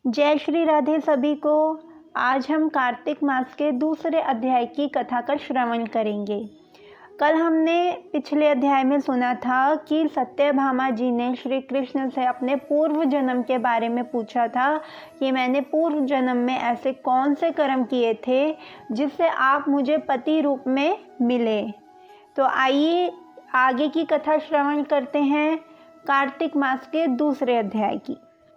जय श्री राधे सभी को। आज हम कार्तिक मास के दूसरे अध्याय की कथा का श्रवण करेंगे। कल हमने पिछले अध्याय में सुना था कि सत्यभामा जी ने श्री कृष्ण से अपने पूर्व जन्म के बारे में पूछा था कि मैंने पूर्व जन्म में ऐसे कौन से कर्म किए थे जिससे आप मुझे पति रूप में मिले। तो आइए आगे की कथा श्रवण करते हैं कार्तिक मास के दूसरे अध्याय की।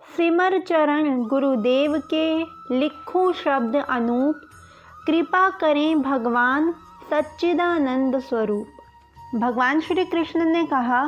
सिमर चरण गुरुदेव के लिखूं शब्द अनूप, कृपा करें भगवान सच्चिदानंद स्वरूप। भगवान श्री कृष्ण ने कहा,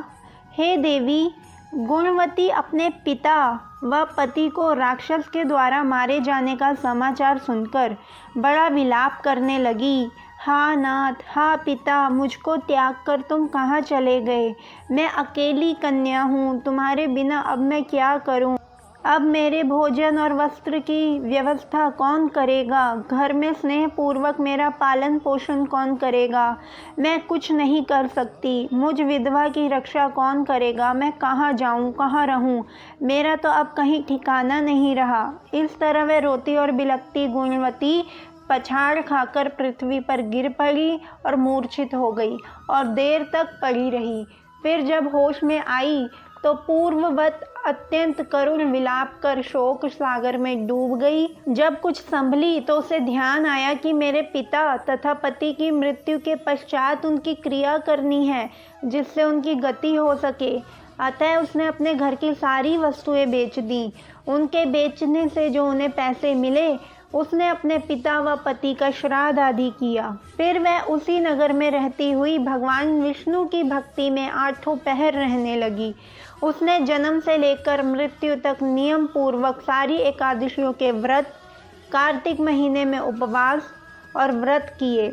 हे देवी, गुणवती अपने पिता व पति को राक्षस के द्वारा मारे जाने का समाचार सुनकर बड़ा विलाप करने लगी। हा नाथ, हा पिता, मुझको त्याग कर तुम कहाँ चले गए? मैं अकेली कन्या हूँ, तुम्हारे बिना अब मैं क्या करूँ? अब मेरे भोजन और वस्त्र की व्यवस्था कौन करेगा? घर में स्नेह पूर्वक मेरा पालन पोषण कौन करेगा? मैं कुछ नहीं कर सकती। मुझ विधवा की रक्षा कौन करेगा? मैं कहाँ जाऊँ, कहाँ रहूँ? मेरा तो अब कहीं ठिकाना नहीं रहा। इस तरह वह रोती और बिलखती गुणवती पछाड़ खाकर पृथ्वी पर गिर पड़ी और मूर्छित हो गई और देर तक पड़ी रही। फिर जब होश में आई तो पूर्ववत अत्यंत करुण विलाप कर शोक सागर में डूब गई। जब कुछ संभली तो उसे ध्यान आया कि मेरे पिता तथा पति की मृत्यु के पश्चात उनकी क्रिया करनी है जिससे उनकी गति हो सके। अतः उसने अपने घर की सारी वस्तुएं बेच दी। उनके बेचने से जो उन्हें पैसे मिले उसने अपने पिता व पति का श्राद्ध आदि किया। फिर वह उसी नगर में रहती हुई भगवान विष्णु की भक्ति में आठों पहर रहने लगी। उसने जन्म से लेकर मृत्यु तक नियम पूर्वक सारी एकादशियों के व्रत, कार्तिक महीने में उपवास और व्रत किए।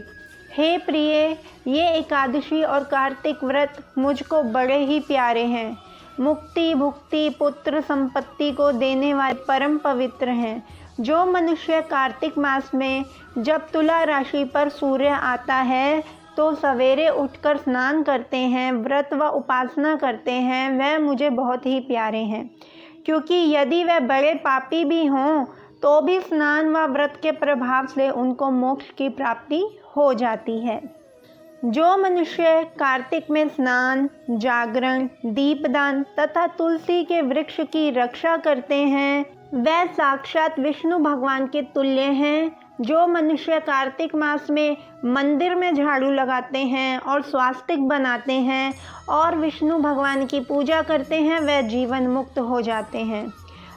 हे प्रिय, ये एकादशी और कार्तिक व्रत मुझको बड़े ही प्यारे हैं। मुक्ति, भुक्ति, पुत्र, संपत्ति को देने वाले परम पवित्र हैं। जो मनुष्य कार्तिक मास में जब तुला राशि पर सूर्य आता है तो सवेरे उठकर स्नान करते हैं, व्रत व उपासना करते हैं, वह मुझे बहुत ही प्यारे हैं। क्योंकि यदि वह बड़े पापी भी हों तो भी स्नान व व्रत के प्रभाव से उनको मोक्ष की प्राप्ति हो जाती है। जो मनुष्य कार्तिक में स्नान, जागरण, दीपदान तथा तुलसी के वृक्ष की रक्षा करते हैं वह साक्षात विष्णु भगवान के तुल्य हैं। जो मनुष्य कार्तिक मास में मंदिर में झाड़ू लगाते हैं और स्वास्तिक बनाते हैं और विष्णु भगवान की पूजा करते हैं वह जीवन मुक्त हो जाते हैं।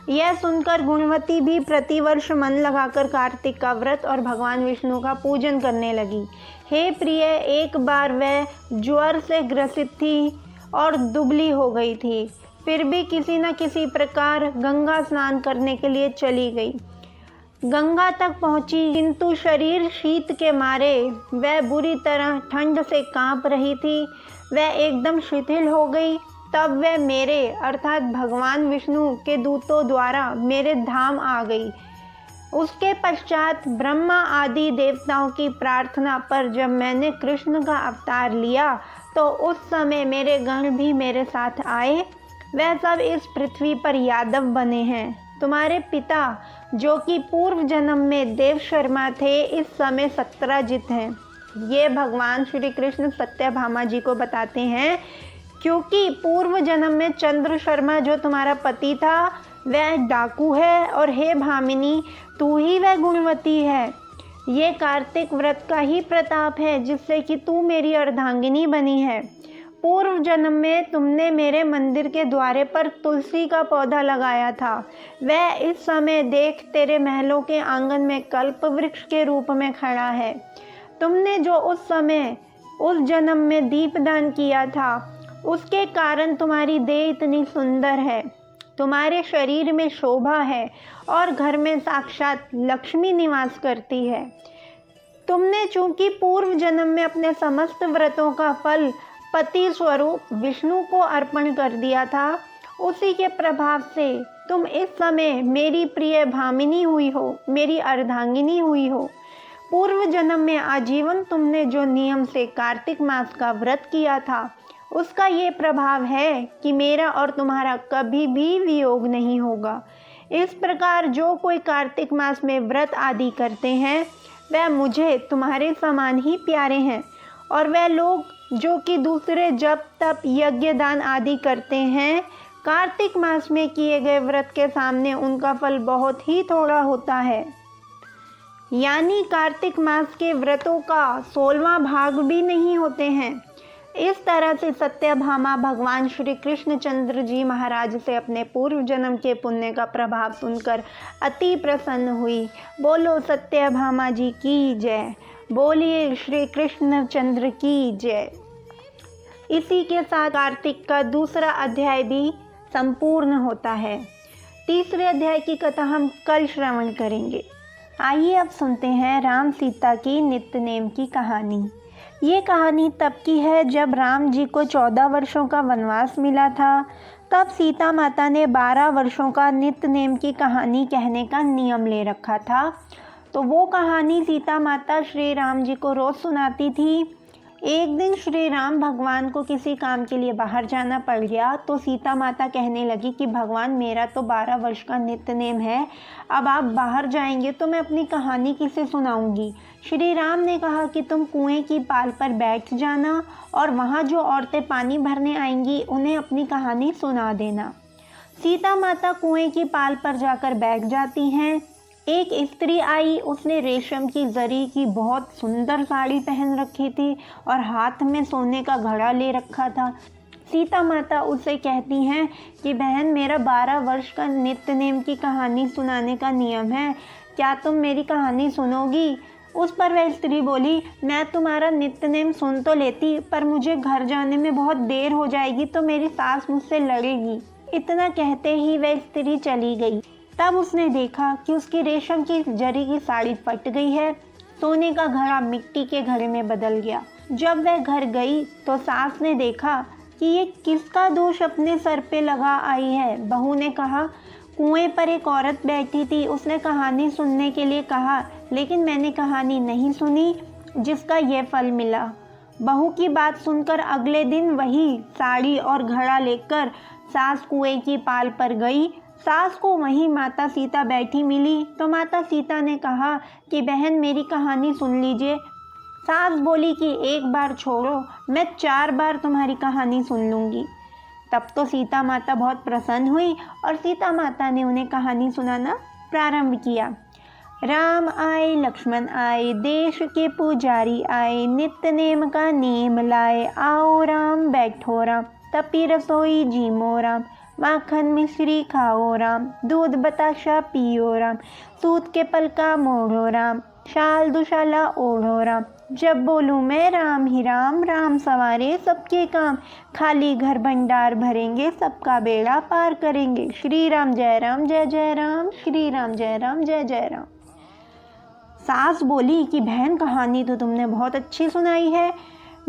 यह सुनकर गुणवती भी प्रतिवर्ष मन लगाकर कार्तिक का व्रत और भगवान विष्णु का पूजन करने लगी। हे प्रिय, एक बार वह ज्वर से ग्रसित थी और दुबली हो गई थी। फिर भी किसी न किसी प्रकार गंगा स्नान करने के लिए चली गई। गंगा तक पहुंची किंतु शरीर शीत के मारे वह बुरी तरह ठंड से कांप रही थी। वह एकदम शिथिल हो गई। तब वह मेरे अर्थात भगवान विष्णु के दूतों द्वारा मेरे धाम आ गई। उसके पश्चात ब्रह्मा आदि देवताओं की प्रार्थना पर जब मैंने कृष्ण का अवतार लिया तो उस समय मेरे गण भी मेरे साथ आए। वह सब इस पृथ्वी पर यादव बने हैं। तुम्हारे पिता जो कि पूर्व जन्म में देव शर्मा थे इस समय सत्राजित हैं। ये भगवान श्री कृष्ण सत्यभामा जी को बताते हैं क्योंकि पूर्व जन्म में चंद्र शर्मा जो तुम्हारा पति था वह डाकू है और हे भामिनी, तू ही वह गुणवती है। ये कार्तिक व्रत का ही प्रताप है जिससे कि तू मेरी अर्धांगिनी बनी है। पूर्व जन्म में तुमने मेरे मंदिर के द्वारे पर तुलसी का पौधा लगाया था। वह इस समय देख तेरे महलों के आंगन में कल्प वृक्ष के रूप में खड़ा है। तुमने जो उस समय उस जन्म में दीपदान किया था उसके कारण तुम्हारी देह इतनी सुंदर है। तुम्हारे शरीर में शोभा है और घर में साक्षात लक्ष्मी निवास करती है। तुमने चूंकि पूर्व जन्म में अपने समस्त व्रतों का फल पति स्वरूप विष्णु को अर्पण कर दिया था, उसी के प्रभाव से तुम इस समय मेरी प्रिय भामिनी हुई हो, मेरी अर्धांगिनी हुई हो। पूर्व जन्म में आजीवन तुमने जो नियम से कार्तिक मास का व्रत किया था उसका ये प्रभाव है कि मेरा और तुम्हारा कभी भी वियोग नहीं होगा। इस प्रकार जो कोई कार्तिक मास में व्रत आदि करते हैं वह मुझे तुम्हारे समान ही प्यारे हैं, और वह लोग जो कि दूसरे जप तप यज्ञ दान आदि करते हैं, कार्तिक मास में किए गए व्रत के सामने उनका फल बहुत ही थोड़ा होता है। यानी कार्तिक मास के व्रतों का 16वां भाग भी नहीं होते हैं। इस तरह से सत्यभामा भगवान श्री कृष्णचंद्र जी महाराज से अपने पूर्व जन्म के पुण्य का प्रभाव सुनकर अति प्रसन्न हुई। बोलो सत्यभामा जी की जय, बोलिए श्री कृष्णचंद्र की जय। इसी के साथ कार्तिक का दूसरा अध्याय भी संपूर्ण होता है। तीसरे अध्याय की कथा हम कल श्रवण करेंगे। आइए अब सुनते हैं राम सीता की नित्य नेम की कहानी। ये कहानी तब की है जब राम जी को 14 वर्षों का वनवास मिला था। तब सीता माता ने 12 वर्षों का नित्य नेम की कहानी कहने का नियम ले रखा था। तो वो कहानी सीता माता श्री राम जी को रोज़ सुनाती थी। एक दिन श्री राम भगवान को किसी काम के लिए बाहर जाना पड़ गया, तो सीता माता कहने लगी कि भगवान मेरा तो 12 वर्ष का नित्य नेम है, अब आप बाहर जाएंगे तो मैं अपनी कहानी किसे सुनाऊंगी। श्री राम ने कहा कि तुम कुएं की पाल पर बैठ जाना और वहाँ जो औरतें पानी भरने आएंगी उन्हें अपनी कहानी सुना देना। सीता माता कुएं की पाल पर जाकर बैठ जाती हैं। एक स्त्री आई, उसने रेशम की जरी की बहुत सुंदर साड़ी पहन रखी थी और हाथ में सोने का घड़ा ले रखा था। सीता माता उससे कहती हैं कि बहन मेरा 12 वर्ष का नित्य नेम की कहानी सुनाने का नियम है, क्या तुम मेरी कहानी सुनोगी। उस पर वह स्त्री बोली, मैं तुम्हारा नित्य नेम सुन तो लेती, पर मुझे घर जाने में बहुत देर हो जाएगी तो मेरी सास मुझसे लड़ेगी। इतना कहते ही वह स्त्री चली गई। तब उसने देखा कि उसकी रेशम की जरी की साड़ी फट गई है, सोने का घड़ा मिट्टी के घड़े में बदल गया। जब वह घर गई तो सास ने देखा कि ये किसका दोष अपने सर पे लगा आई है। बहू ने कहा, कुएं पर एक औरत बैठी थी, उसने कहानी सुनने के लिए कहा, लेकिन मैंने कहानी नहीं सुनी जिसका ये फल मिला। बहू की बात सुनकर अगले दिन वही साड़ी और घड़ा लेकर सास कुएं की पाल पर गई। सास को वहीं माता सीता बैठी मिली तो माता सीता ने कहा कि बहन मेरी कहानी सुन लीजिए। सास बोली कि एक बार छोड़ो, मैं 4 बार तुम्हारी कहानी सुन लूँगी। तब तो सीता माता बहुत प्रसन्न हुई और सीता माता ने उन्हें कहानी सुनाना प्रारंभ किया। राम आए लक्ष्मण आए, देश के पुजारी आए, नित्य नेम का नेम लाए, आओ राम बैठो राम, तपी रसोई जीमो राम, माखन मिश्री खाओ राम, दूध बताशा पियो राम, सूत के पलका मोड़ो राम, शाल दुशाला ओढ़ो राम, जब बोलूँ मैं राम ही राम, राम सवारे सबके काम, खाली घर भंडार भरेंगे, सबका बेड़ा पार करेंगे। श्री राम जय राम जय जय राम, श्री राम जय राम जय जय राम। सास बोली कि बहन कहानी तो तुमने बहुत अच्छी सुनाई है,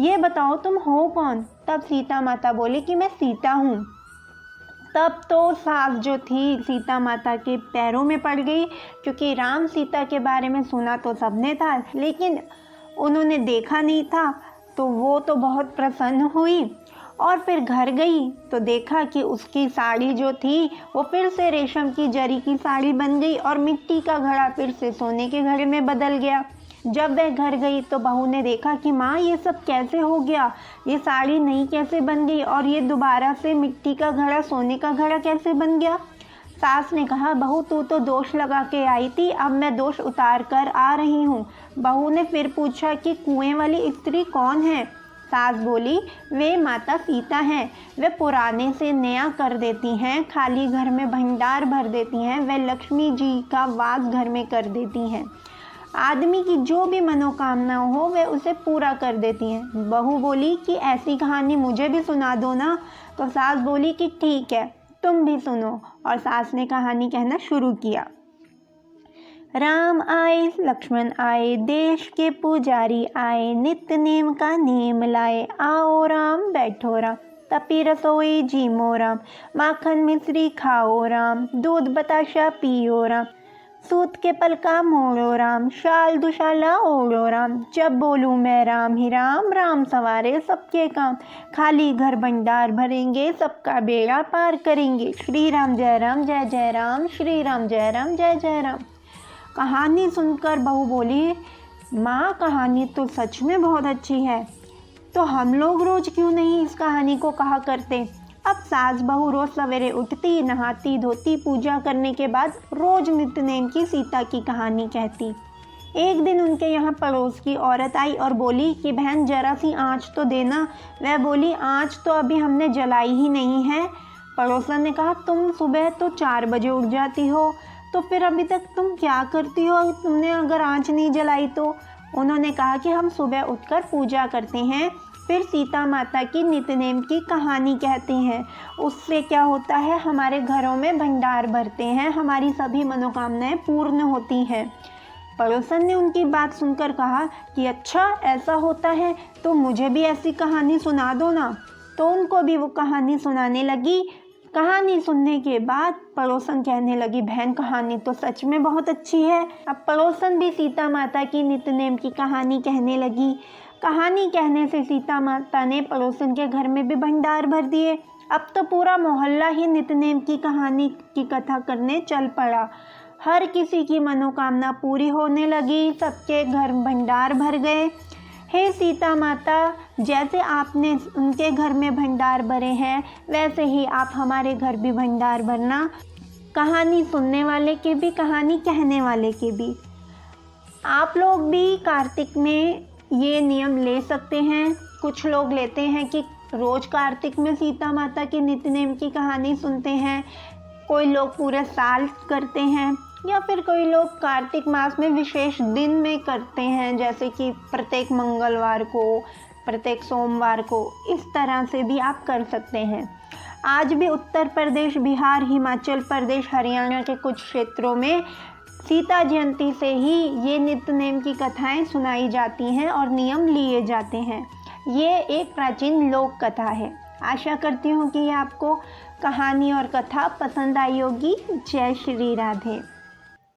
ये बताओ तुम हो कौन। तब सीता माता बोली कि मैं सीता हूँ। तब तो सास जो थी सीता माता के पैरों में पड़ गई, क्योंकि राम सीता के बारे में सुना तो सबने था लेकिन उन्होंने देखा नहीं था। तो वो तो बहुत प्रसन्न हुई और फिर घर गई तो देखा कि उसकी साड़ी जो थी वो फिर से रेशम की जरी की साड़ी बन गई और मिट्टी का घड़ा फिर से सोने के घड़े में बदल गया। जब वह घर गई तो बहू ने देखा कि माँ ये सब कैसे हो गया, ये साड़ी नई कैसे बन गई और ये दोबारा से मिट्टी का घड़ा सोने का घड़ा कैसे बन गया। सास ने कहा, बहू तू तो दोष लगा के आई थी, अब मैं दोष उतार कर आ रही हूँ। बहू ने फिर पूछा कि कुएं वाली स्त्री कौन है। सास बोली, वे माता सीता हैं, वे पुराने से नया कर देती हैं, खाली घर में भंडार भर देती हैं, वे लक्ष्मी जी का वास घर में कर देती हैं, आदमी की जो भी मनोकामना हो वे उसे पूरा कर देती हैं। बहू बोली कि ऐसी कहानी मुझे भी सुना दो ना। तो सास बोली कि ठीक है तुम भी सुनो, और सास ने कहानी कहना शुरू किया। राम आए लक्ष्मण आए, देश के पुजारी आए, नित्य नेम का नेम लाए, आओ राम बैठो राम, तपी रसोई जीमो राम, माखन मिश्री खाओ राम, दूध बताशा पियो राम, सूत के पलका मोड़ो राम, शाल दुशाला ओढ़ो राम, जब बोलूँ मैं राम ही राम, राम सवारे सबके काम, खाली घर भंडार भरेंगे, सबका बेड़ा पार करेंगे, श्री राम जय राम जय जय राम, श्री राम जय राम जय जय राम। कहानी सुनकर बहू बोली, माँ कहानी तो सच में बहुत अच्छी है, तो हम लोग रोज़ क्यों नहीं इस कहानी को कहा करते। अब सास बहू रोज़ सवेरे उठती, नहाती धोती, पूजा करने के बाद रोज़ नित्यनेम की सीता की कहानी कहती। एक दिन उनके यहाँ पड़ोस की औरत आई और बोली कि बहन जरा सी आँच तो देना। वह बोली, आँच तो अभी हमने जलाई ही नहीं है। पड़ोसन ने कहा, तुम सुबह तो 4 बजे उठ जाती हो, तो फिर अभी तक तुम क्या करती हो, तुमने अगर आँच नहीं जलाई तो। उन्होंने कहा कि हम सुबह उठकर पूजा करते हैं, फिर सीता माता की नित्यनेम की कहानी कहते हैं। उससे क्या होता है, हमारे घरों में भंडार भरते हैं, हमारी सभी मनोकामनाएं पूर्ण होती हैं। पड़ोसन ने उनकी बात सुनकर कहा कि अच्छा ऐसा होता है, तो मुझे भी ऐसी कहानी सुना दो ना। तो उनको भी वो कहानी सुनाने लगी। कहानी सुनने के बाद पड़ोसन कहने लगी, बहन कहानी तो सच में बहुत अच्छी है। अब पड़ोसन भी सीता माता की नित्यनेम की कहानी कहने लगी। कहानी कहने से सीता माता ने पड़ोसन के घर में भी भंडार भर दिए। अब तो पूरा मोहल्ला ही नित्यनेम की कहानी की कथा करने चल पड़ा। हर किसी की मनोकामना पूरी होने लगी, सबके घर भंडार भर गए। हे सीता माता, जैसे आपने उनके घर में भंडार भरे हैं, वैसे ही आप हमारे घर भी भंडार भरना, कहानी सुनने वाले के भी, कहानी कहने वाले के भी। आप लोग भी कार्तिक में ये नियम ले सकते हैं। कुछ लोग लेते हैं कि रोज़ कार्तिक में सीता माता की नित्यनेम की कहानी सुनते हैं, कोई लोग पूरे साल करते हैं, या फिर कोई लोग कार्तिक मास में विशेष दिन में करते हैं, जैसे कि प्रत्येक मंगलवार को, प्रत्येक सोमवार को। इस तरह से भी आप कर सकते हैं। आज भी उत्तर प्रदेश, बिहार, हिमाचल प्रदेश, हरियाणा के कुछ क्षेत्रों में सीता जयंती से ही ये नित्यनेम की कथाएं सुनाई जाती हैं और नियम लिए जाते हैं। ये एक प्राचीन लोक कथा है। आशा करती हूँ कि आपको कहानी और कथा पसंद आई होगी। जय श्री राधे।